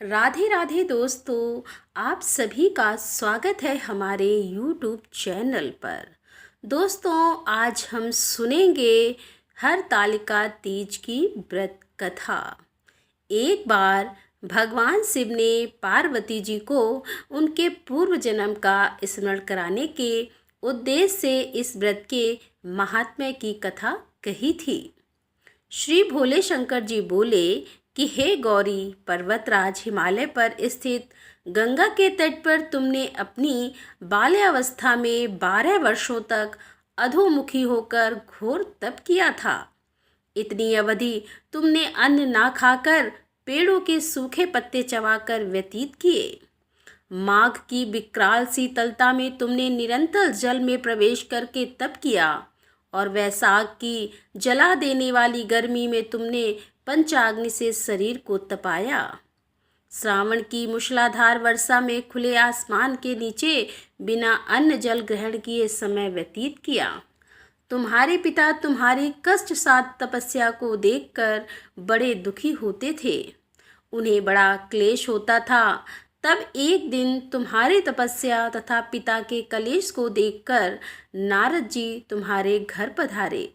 राधे राधे दोस्तों, आप सभी का स्वागत है हमारे YouTube चैनल पर। दोस्तों, आज हम सुनेंगे हरतालिका तीज की व्रत कथा। एक बार भगवान शिव ने पार्वती जी को उनके पूर्व जन्म का स्मरण कराने के उद्देश्य से इस व्रत के महात्म्य की कथा कही थी। श्री भोले शंकर जी बोले कि हे गौरी, पर्वतराज हिमालय पर स्थित गंगा के तट पर तुमने अपनी बाल्यावस्था में 12 वर्षों तक अधोमुखी होकर घोर तप किया था। इतनी अवधि तुमने अन्न ना खाकर पेड़ों के सूखे पत्ते चबाकर व्यतीत किए। माघ की विकराल शीतलता में तुमने निरंतर जल में प्रवेश करके तप किया और वैशाख की जला देने वाली गर्मी में तुमने पंचाग्नि से शरीर को तपाया। श्रावण की मूसलाधार वर्षा में खुले आसमान के नीचे बिना अन्न जल ग्रहण किए समय व्यतीत किया। तुम्हारे पिता तुम्हारी कष्ट साध तपस्या को देखकर बड़े दुखी होते थे। उन्हें बड़ा क्लेश होता था। तब एक दिन तुम्हारी तपस्या तथा पिता के कलेश को देखकर नारद जी तुम्हारे घर पधारे।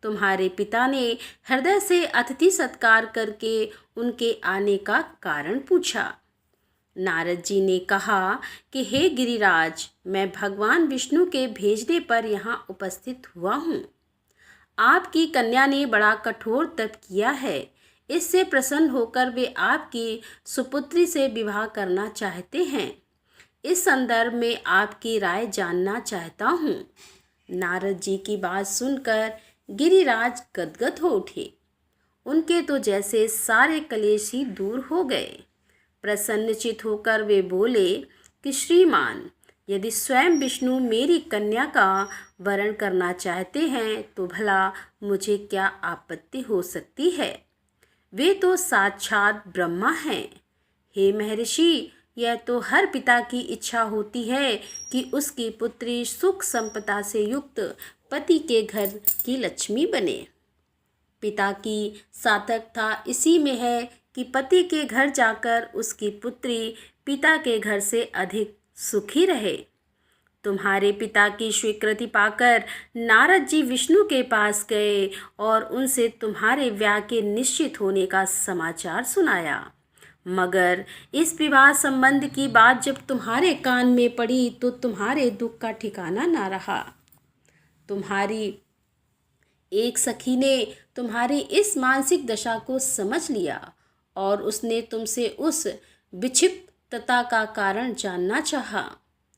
तुम्हारे पिता ने हृदय से अतिथि सत्कार करके उनके आने का कारण पूछा। नारद जी ने कहा कि हे गिरिराज, मैं भगवान विष्णु के भेजने पर यहाँ उपस्थित हुआ हूँ। आपकी कन्या ने बड़ा कठोर तप किया है। इससे प्रसन्न होकर वे आपकी सुपुत्री से विवाह करना चाहते हैं। इस संदर्भ में आपकी राय जानना चाहता हूँ। नारद जी की बात सुनकर गिरिराज गदगद हो उठे। उनके तो जैसे सारे कलेश ही दूर हो गए। प्रसन्नचित होकर वे बोले कि श्रीमान, यदि स्वयं विष्णु मेरी कन्या का वरण करना चाहते हैं तो भला मुझे क्या आपत्ति हो सकती है। वे तो साक्षात ब्रह्मा हैं। हे महर्षि, यह तो हर पिता की इच्छा होती है कि उसकी पुत्री सुख संपदा से युक्त पति के घर की लक्ष्मी बने। पिता की सार्थकता इसी में है कि पति के घर जाकर उसकी पुत्री पिता के घर से अधिक सुखी रहे। तुम्हारे पिता की स्वीकृति पाकर नारद जी विष्णु के पास गए और उनसे तुम्हारे विवाह के निश्चित होने का समाचार सुनाया। मगर इस विवाह संबंध की बात जब तुम्हारे कान में पड़ी तो तुम्हारे दुख का ठिकाना ना रहा। तुम्हारी एक सखी ने तुम्हारी इस मानसिक दशा को समझ लिया और उसने तुमसे उस विक्षिप्तता का कारण जानना चाहा।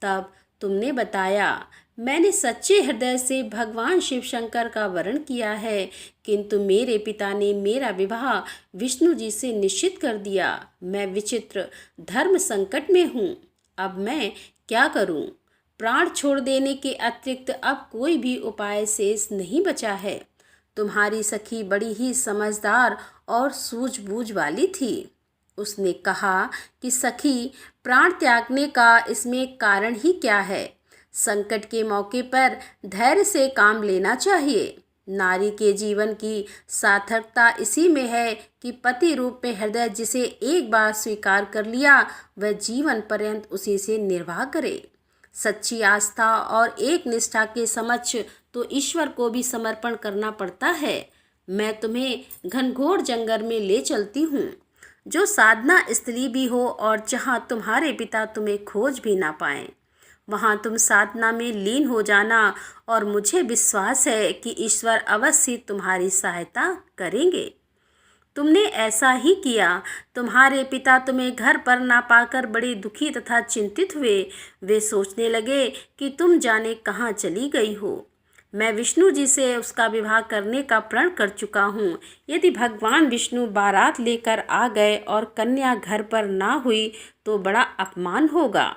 तब तुमने बताया, मैंने सच्चे हृदय से भगवान शिव शंकर का वरण किया है, किंतु मेरे पिता ने मेरा विवाह विष्णु जी से निश्चित कर दिया। मैं विचित्र धर्म संकट में हूँ। अब मैं क्या करूँ? प्राण छोड़ देने के अतिरिक्त अब कोई भी उपाय शेष नहीं बचा है। तुम्हारी सखी बड़ी ही समझदार और सूझबूझ वाली थी। उसने कहा कि सखी, प्राण त्यागने का इसमें कारण ही क्या है। संकट के मौके पर धैर्य से काम लेना चाहिए। नारी के जीवन की सार्थकता इसी में है कि पति रूप में हृदय जिसे एक बार स्वीकार कर लिया वह जीवन पर्यंत उसी से निर्वाह करे। सच्ची आस्था और एक निष्ठा के समक्ष तो ईश्वर को भी समर्पण करना पड़ता है। मैं तुम्हें घनघोर जंगल में ले चलती हूँ, जो साधना स्थली भी हो और जहाँ तुम्हारे पिता तुम्हें खोज भी ना पाएं। वहाँ तुम साधना में लीन हो जाना और मुझे विश्वास है कि ईश्वर अवश्य तुम्हारी सहायता करेंगे। तुमने ऐसा ही किया। तुम्हारे पिता तुम्हें घर पर ना पाकर बड़े दुखी तथा चिंतित हुए। वे सोचने लगे कि तुम जाने कहाँ चली गई हो। मैं विष्णु जी से उसका विवाह करने का प्रण कर चुका हूँ। यदि भगवान विष्णु बारात लेकर आ गए और कन्या घर पर ना हुई तो बड़ा अपमान होगा।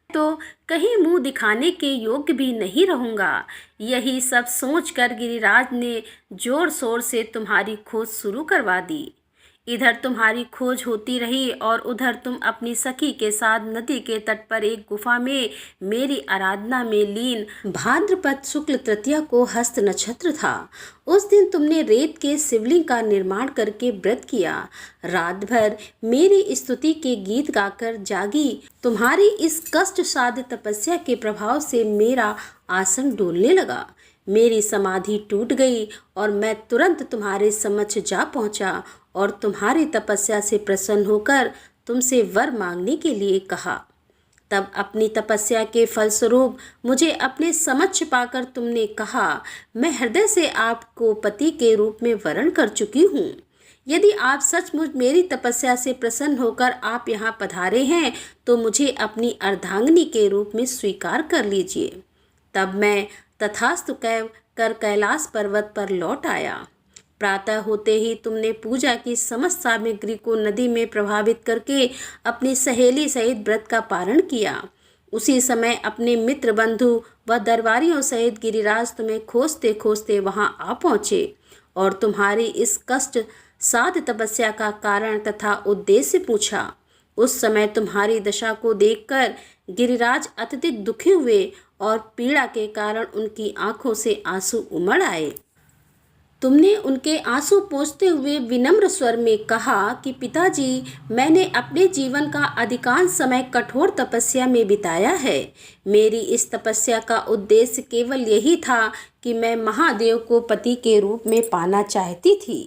तो कहीं मुंह दिखाने के योग्य भी नहीं रहूँगा। यही सब सोचकर गिरिराज ने जोर शोर से तुम्हारी खोज शुरू करवा दी। इधर तुम्हारी खोज होती रही और उधर तुम अपनी सखी के साथ नदी के तट पर एक गुफा में मेरी आराधना में लीन। भाद्रपद शुक्ल तृतीया को हस्त नक्षत्र था। उस दिन तुमने रेत के शिवलिंग का निर्माण करके व्रत किया। रात भर मेरी स्तुति के गीत गाकर जागी। तुम्हारी इस कष्ट साध्य तपस्या के प्रभाव से मेरा आसन डोलने लगा। मेरी समाधि टूट गई और मैं तुरंत तुम्हारे समक्ष जा पहुंचा और तुम्हारी तपस्या से प्रसन्न होकर तुमसे वर मांगने के लिए कहा। तब अपनी तपस्या के फलस्वरूप मुझे अपने समक्ष पाकर तुमने कहा, मैं हृदय से आपको पति के रूप में वरण कर चुकी हूँ। यदि आप सचमुच मेरी तपस्या से प्रसन्न होकर आप यहाँ पधारे हैं तो मुझे अपनी अर्धांगिनी के रूप में स्वीकार कर लीजिए। तब मैं तथास्तु कह कर कैलाश पर्वत पर लौट आया। प्रातः होते ही तुमने पूजा की समस्त सामग्री को नदी में प्रभावित करके अपनी सहेली सहित व्रत का पारण किया। उसी समय अपने मित्र बंधु व दरबारियों सहित गिरिराज तुम्हें खोजते खोजते वहां आ पहुँचे और तुम्हारी इस कष्ट साध्य तपस्या का कारण तथा उद्देश्य पूछा। उस समय तुम्हारी दशा को देखकर गिरिराज अत्यधिक दुखी हुए और पीड़ा के कारण उनकी आंखों से आंसू उमड़ आए। तुमने उनके आंसू पोंछते हुए विनम्र स्वर में कहा कि पिताजी, मैंने अपने जीवन का अधिकांश समय कठोर तपस्या में बिताया है। मेरी इस तपस्या का उद्देश्य केवल यही था कि मैं महादेव को पति के रूप में पाना चाहती थी।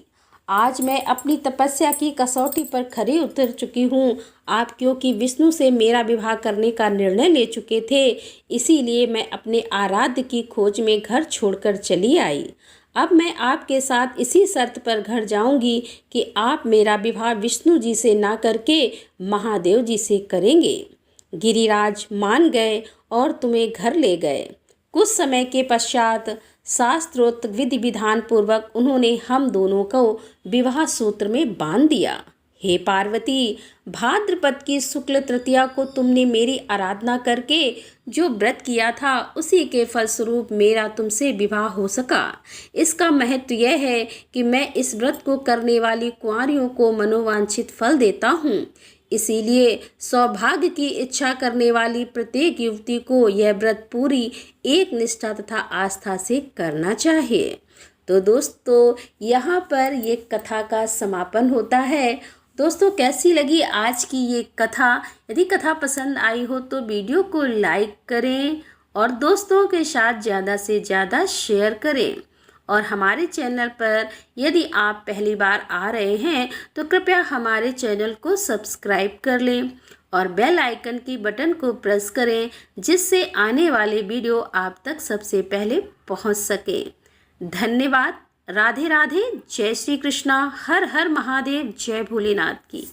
आज मैं अपनी तपस्या की कसौटी पर खरी उतर चुकी हूँ। आप क्योंकि विष्णु से मेरा विवाह करने का निर्णय ले चुके थे, इसीलिए मैं अपने आराध्य की खोज में घर छोड़कर चली आई। अब मैं आपके साथ इसी शर्त पर घर जाऊंगी कि आप मेरा विवाह विष्णु जी से ना करके महादेव जी से करेंगे। गिरिराज मान गए और तुम्हें घर ले गए। कुछ समय के पश्चात शास्त्रोक्त विधि विधान पूर्वक उन्होंने हम दोनों को विवाह सूत्र में बांध दिया। हे पार्वती, भाद्रपद की शुक्ल तृतीया को तुमने मेरी आराधना करके जो व्रत किया था उसी के फलस्वरूप मेरा तुमसे विवाह हो सका। इसका महत्व यह है कि मैं इस व्रत को करने वाली कुंवारियों को मनोवांछित फल देता हूँ। इसीलिए सौभाग्य की इच्छा करने वाली प्रत्येक युवती को यह व्रत पूरी एक निष्ठा तथा आस्था से करना चाहिए। तो दोस्तों, यहाँ पर ये कथा का समापन होता है। दोस्तों, कैसी लगी आज की ये कथा? यदि कथा पसंद आई हो तो वीडियो को लाइक करें और दोस्तों के साथ ज़्यादा से ज़्यादा शेयर करें। और हमारे चैनल पर यदि आप पहली बार आ रहे हैं तो कृपया हमारे चैनल को सब्सक्राइब कर लें और बेल आइकन की बटन को प्रेस करें, जिससे आने वाले वीडियो आप तक सबसे पहले पहुंच सके। धन्यवाद। राधे राधे। जय श्री कृष्णा। हर हर महादेव। जय भोलेनाथ की।